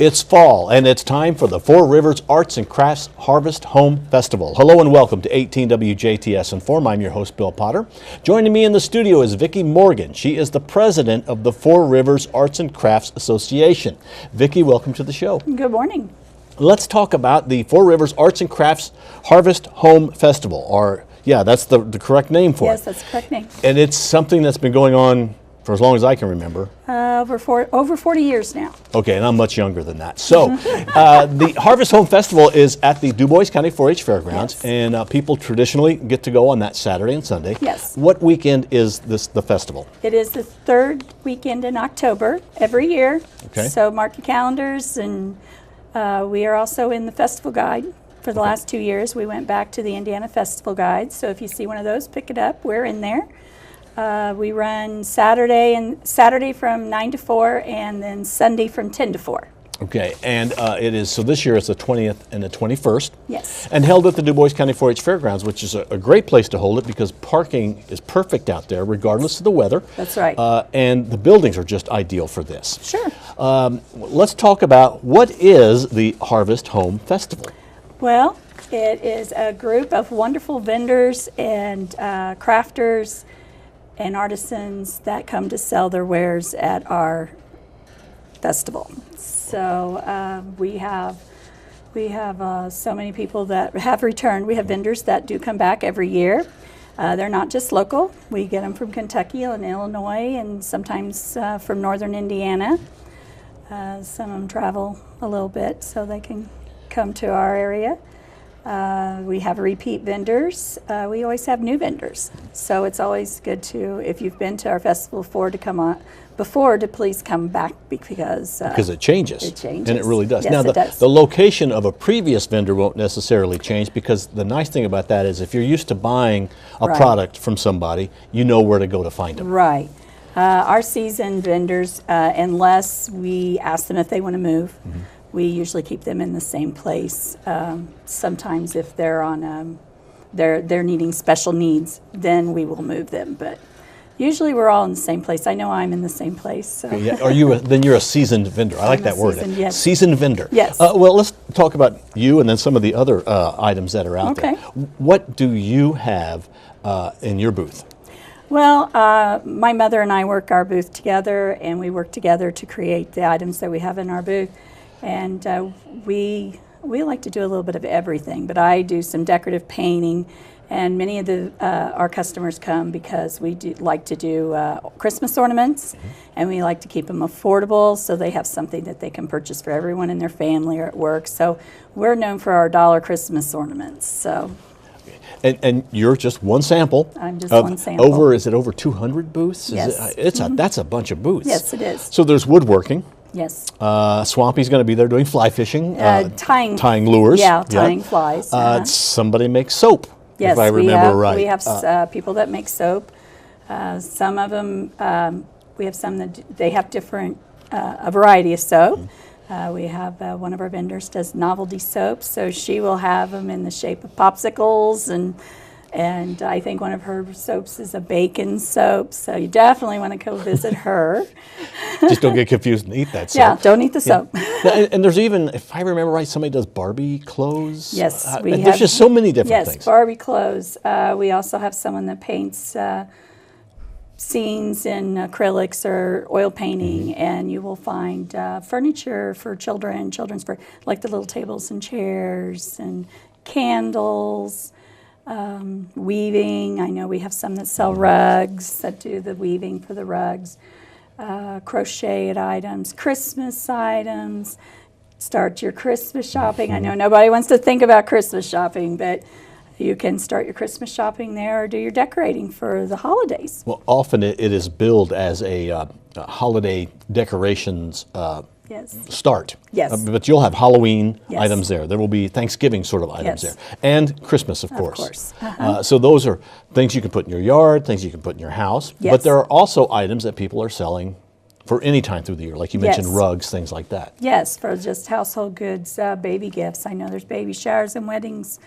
It's fall, and it's time for the Four Rivers Arts and Crafts Harvest Home Festival. Hello and welcome to 18 WJTS in.form. I'm your host, Bill Potter. Joining me in the studio is Vicki Morgan. She is the president of the Four Rivers Arts and Crafts Association. Vicki, welcome to the show. Good morning. Let's talk about the Four Rivers Arts and Crafts Harvest Home Festival. Yeah, that's the correct name for it. Yes, that's the correct name. And it's something that's been going on for as long as I can remember. Over 40 years now. Okay, and I'm much younger than that. So, the Harvest Home Festival is at the Du Bois County 4-H Fairgrounds, Yes. and people traditionally get to go on that Saturday and Sunday. Yes. What weekend is the festival? It is the third weekend in October every year. Okay. So mark your calendars, and we are also in the Festival Guide. For the last 2 years, we went back to the Indiana Festival Guide. So if you see one of those, pick it up. We're in there. We run Saturday from 9 to 4, and then Sunday from 10 to 4. Okay, and so this year it's the 20th and the 21st. Yes. And held at the Du Bois County 4-H Fairgrounds, which is a great place to hold it because parking is perfect out there regardless of the weather. That's right. And the buildings are just ideal for this. Sure. Let's talk about what is the Harvest Home Festival. Well, it is a group of wonderful vendors and crafters and artisans that come to sell their wares at our festival. So we have so many people that have returned. We have vendors that do come back every year. They're not just local. We get them from Kentucky and Illinois, and sometimes from northern Indiana. Some of them travel a little bit so they can come to our area. We have repeat vendors. We always have new vendors. So it's always good to, if you've been to our festival before, to please come back because it changes. It changes. And it really does. Yes, Now, it does. the location of a previous vendor won't necessarily change because the nice thing about that is if you're used to buying a Right. product from somebody, you know where to go to find them. Right. Our seasoned vendors, unless we ask them if they want to move, we usually keep them in the same place. Sometimes if they're on, they're needing special needs, then we will move them. But usually we're all in the same place. I know I'm in the same place. So. Yeah, then you're a seasoned vendor. I like that word. Seasoned, yes. Seasoned vendor. Yes. Well, let's talk about you and then some of the other items that are out there. Okay. What do you have in your booth? Well, my mother and I work our booth together, and we work together to create the items that we have in our booth. And we like to do a little bit of everything, but I do some decorative painting, and many of our customers come because we like to do Christmas ornaments, and we like to keep them affordable so they have something that they can purchase for everyone in their family or at work. So we're known for our dollar Christmas ornaments. So. And you're just one sample. I'm just one sample. Is it over 200 booths? Yes. That's a bunch of booths. Yes, it is. So there's woodworking. Yes. Swampy's going to be there doing fly fishing, tying lures. Yeah, tying flies. Somebody makes soap, yes, if I remember right. We have people that make soap. Some of them, we have some that they have a variety of soap. We have one of our vendors does novelty soap, so she will have them in the shape of popsicles, and I think one of her soaps is a bacon soap, so you definitely want to go visit her. Just don't get confused and eat that soap. Yeah, don't eat the soap. Yeah. And there's even, if I remember right, somebody does Barbie clothes. Yes, there's just so many different things. Yes, Barbie clothes. We also have someone that paints scenes in acrylics or oil painting, and you will find furniture for children's for like the little tables and chairs and candles. Weaving. I know we have some that sell rugs, that do the weaving for the rugs. Crocheted items, Christmas items. Start your Christmas shopping. I know nobody wants to think about Christmas shopping, but you can start your Christmas shopping there or do your decorating for the holidays. Well, often it is billed as a holiday decorations Yes. start. Yes. But you'll have Halloween Yes. items there. There will be Thanksgiving sort of items Yes. there. And Christmas, of course. course. So those are things you can put in your yard, things you can put in your house. Yes. But there are also items that people are selling for any time through the year, like you mentioned, Yes. rugs, things like that. Yes, for just household goods, baby gifts. I know there's baby showers and weddings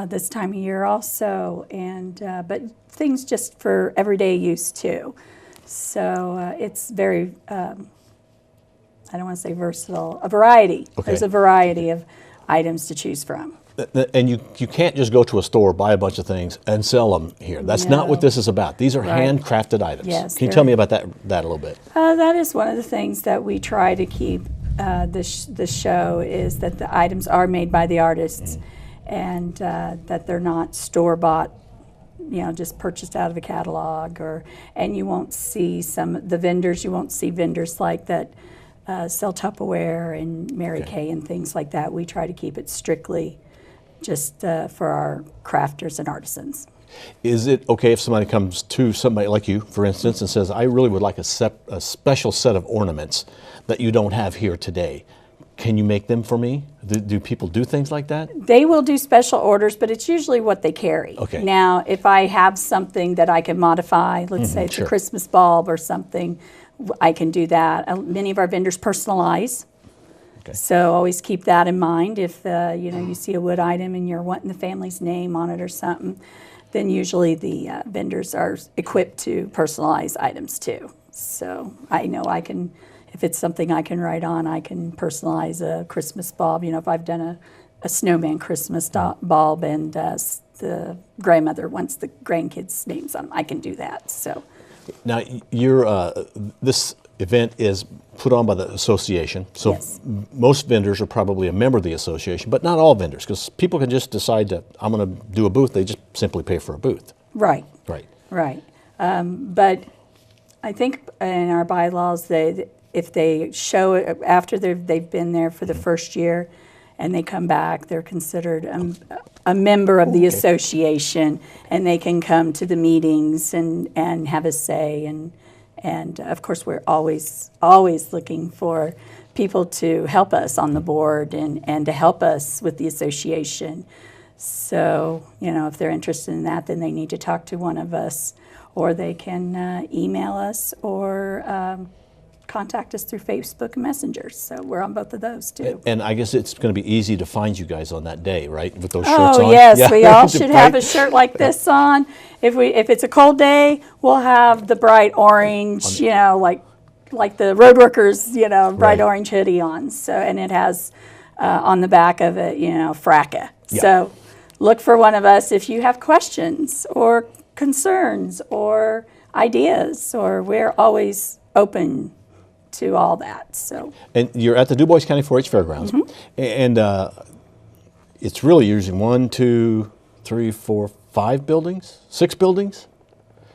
this time of year also, and but things just for everyday use too. So it's very, I don't want to say versatile, a variety. Okay. There's a variety of items to choose from. And you can't just go to a store, buy a bunch of things, and sell them here. That's not what No. this is about. These are Right. handcrafted items. Yes, Can you they're- tell me about that a little bit? That is one of the things that we try to keep the show is that the items are made by the artists and that they're not store-bought, just purchased out of a catalog. And you won't see the vendors, you won't see vendors like that sell Tupperware and Mary Kay and things like that. We try to keep it strictly just for our crafters and artisans. Is it okay if somebody comes to somebody like you, for instance, and says, I really would like a special set of ornaments that you don't have here today? Can you make them for me? Do people do things like that? They will do special orders, but it's usually what they carry. Okay. Now, if I have something that I can modify, let's say it's sure. a Christmas bulb or something, I can do that. Many of our vendors personalize. Okay. So always keep that in mind. If you see a wood item and you're wanting the family's name on it or something, then usually the vendors are equipped to personalize items too. So I know I can, if it's something I can write on, I can personalize a Christmas bulb. If I've done a snowman Christmas bulb and the grandmother wants the grandkids' names on them, I can do that. So Now, this event is put on by the association, so Yes. most vendors are probably a member of the association, but not all vendors, because people can just decide that I'm going to do a booth. They just simply pay for a booth. right. Right. Right. But I think in our bylaws, if they show it after they've been there for the first year and they come back, they're considered a member of the association, and they can come to the meetings and have a say. And of course, we're always looking for people to help us on the board and to help us with the association. So, if they're interested in that, then they need to talk to one of us, or they can email us or contact us through Facebook Messenger. So we're on both of those too. And I guess it's going to be easy to find you guys on that day, right? With those shirts on? Oh yes, Yeah. we all should have a Right? shirt like this on. If it's a cold day, we'll have the bright orange, like the road workers, bright Right. orange hoodie on. So and it has on the back of it, Fracca. Yeah. So look for one of us if you have questions or concerns or ideas, or we're always open to all that. So And you're at the Du Bois County 4-H Fairgrounds, and it's really using 1, 2, 3, 4, 5 buildings, 6 buildings.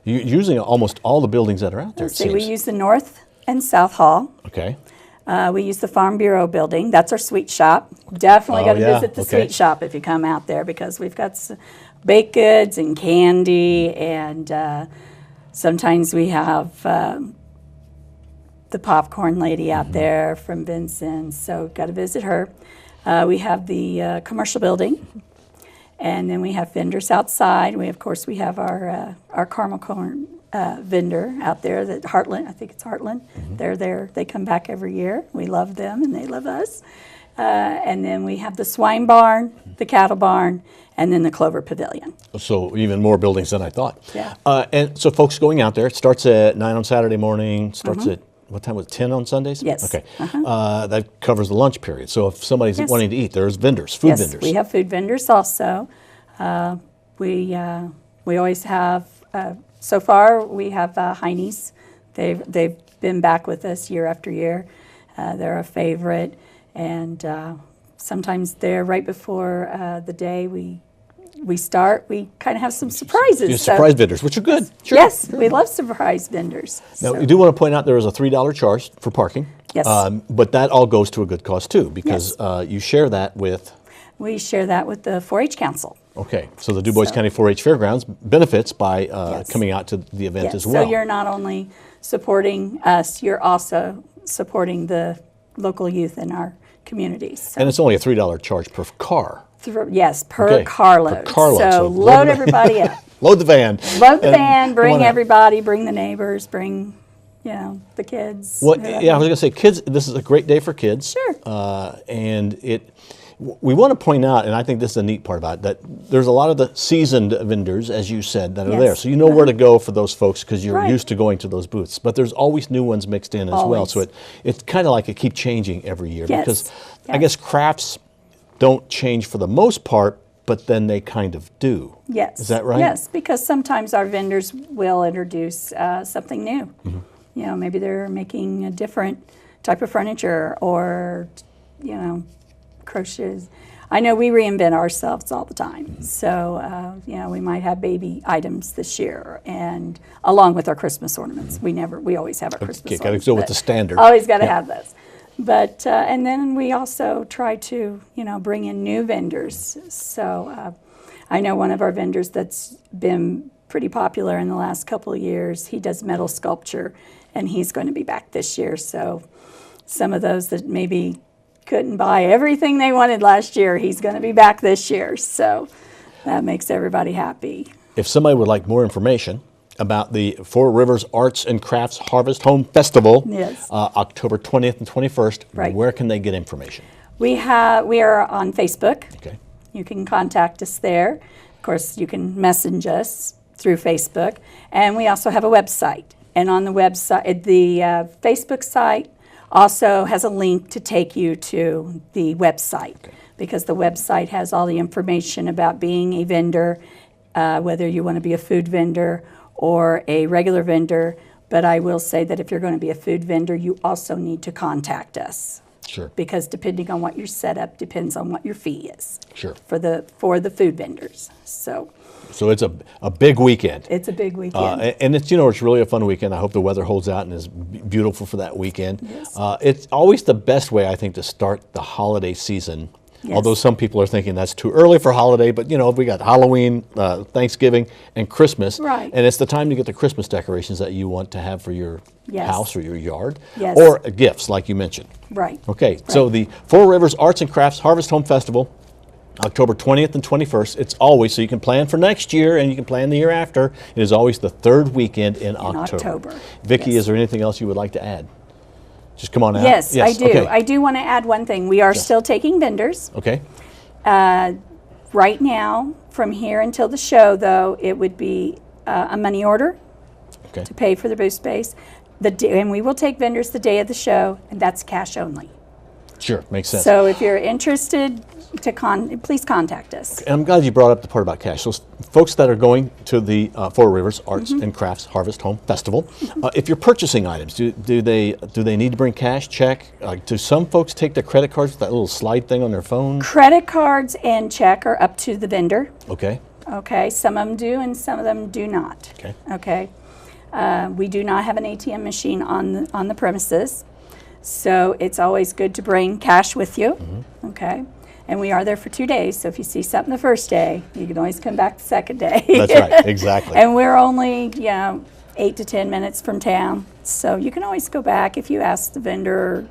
You're using almost all the buildings that are out there. let's it see, we seems. use the North and South Hall. Okay. We use the Farm Bureau building. That's our sweet shop. Definitely Oh, got to yeah, visit the okay. sweet shop if you come out there, because we've got baked goods and candy, and sometimes we have the popcorn lady out there from Vincent's, so got to visit her. We have the commercial building, and then we have vendors outside. Of course, we have our caramel corn vendor out there, that Heartland, I think it's Heartland. They're there. They come back every year. We love them, and they love us. And then we have the swine barn, the cattle barn, and then the Clover Pavilion. So even more buildings than I thought. Yeah. And so folks going out there, it starts at 9 on Saturday morning, starts at, what time was it, 10 on Sundays? Yes. Okay. That covers the lunch period. So if somebody's Yes. wanting to eat, there's vendors, food Yes, vendors. we have food vendors also. We always have. So far, we have Heine's. They've been back with us year after year. They're a favorite, and sometimes they're right before the day we start. We kind of have some surprises. You so- surprise vendors, which are good. Sure. Yes, we love surprise vendors. Now, So- we do want to point out there is a $3 charge for parking. Yes. But that all goes to a good cause too, because you share that with. We share that with the 4-H Council. Okay, so the Du Bois So- County 4-H Fairgrounds benefits by Yes. coming out to the event Yes, as well. so you're not only supporting us, you're also supporting the local youth in our communities. So And it's only a $3 charge per car. yes, per Okay, carload. per carload, So so load everybody up. Load the van. Load the And van, come bring on out. everybody, bring the neighbors, bring, the kids. Well, whoever. yeah, I was going to say, kids. This is a great day for kids. Sure. And We want to point out, and I think this is a neat part about it, that there's a lot of the seasoned vendors, as you said, that are there. So you know where to go for those folks because you're used to going to those booths. But there's always new ones mixed in as well. So it's kind of like it keeps changing every year because I guess crafts don't change for the most part, but then they kind of do. Yes. Is that right? Yes, because sometimes our vendors will introduce something new. You know, maybe they're making a different type of furniture or, you know, crochets. I know we reinvent ourselves all the time. So, you know, we might have baby items this year, and along with our Christmas ornaments. We always have our Christmas ornaments. Got to go with the standard. Always got to have those. But, and then we also try to, you know, bring in new vendors. So I know one of our vendors that's been pretty popular in the last couple of years. He does metal sculpture, and he's going to be back this year. So some of those that maybe couldn't buy everything they wanted last year, he's going to be back this year. So that makes everybody happy. If somebody would like more information about the Four Rivers Arts and Crafts Harvest Home Festival, October 20th and 21st, where can they get information? We are on Facebook. Okay. You can contact us there. Of course, you can message us through Facebook. And we also have a website. And on the website, the Facebook site also has a link to take you to the website, because the website has all the information about being a vendor, whether you want to be a food vendor or a regular vendor. But I will say that if you're going to be a food vendor, you also need to contact us. Sure. Because depending on what your setup depends on what your fee is. Sure. For the food vendors. So it's a big weekend. It's a big weekend. And it's, you know, it's really a fun weekend. I hope the weather holds out and is beautiful for that weekend. Yes. It's always the best way, I think, to start the holiday season. Yes. Although some people are thinking that's too early for holiday, but you know, we got Halloween, Thanksgiving, and Christmas. Right. And it's the time to get the Christmas decorations that you want to have for your house or your yard. Yes. Or gifts, like you mentioned. Right. Okay, so the Four Rivers Arts and Crafts Harvest Home Festival, October 20th and 21st. It's always, so you can plan for next year and you can plan the year after. It is always the third weekend in October. Vicki, is there anything else you would like to add? Just come on out. Yes, I do. Okay. I do want to add one thing. We are still taking vendors. Okay. Right now, from here until the show, though, it would be a money order to pay for the booth space. And we will take vendors the day of the show, and that's cash only. Sure, makes sense. So if you're interested, please contact us. And I'm glad you brought up the part about cash. So folks that are going to the Four Rivers Arts and Crafts Harvest Home Festival, if you're purchasing items, do they need to bring cash, check? Do some folks take their credit cards with that little slide thing on their phone? Credit cards and check are up to the vendor. Okay. Okay. Some of them do, and some of them do not. Okay. Okay. We do not have an ATM machine on the premises, so it's always good to bring cash with you. Okay. And we are there for 2 days, so if you see something the first day, you can always come back the second day. That's right, exactly. And we're only, 8 to 10 minutes from town, so you can always go back if you ask the vendor.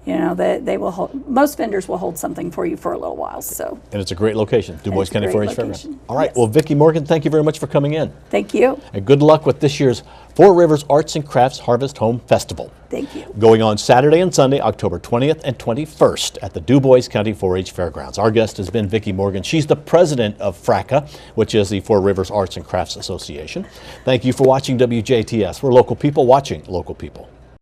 They will hold. Most vendors will hold something for you for a little while. So. And it's a great location, Du Bois County 4-H Fairgrounds. All right. Yes. Well, Vicki Morgan, thank you very much for coming in. Thank you. And good luck with this year's Four Rivers Arts and Crafts Harvest Home Festival. Thank you. Going on Saturday and Sunday, October 20th and 21st at the Du Bois County 4-H Fairgrounds. Our guest has been Vicki Morgan. She's the president of FRACA, which is the Four Rivers Arts and Crafts Association. Thank you for watching WJTS. We're local people watching local people.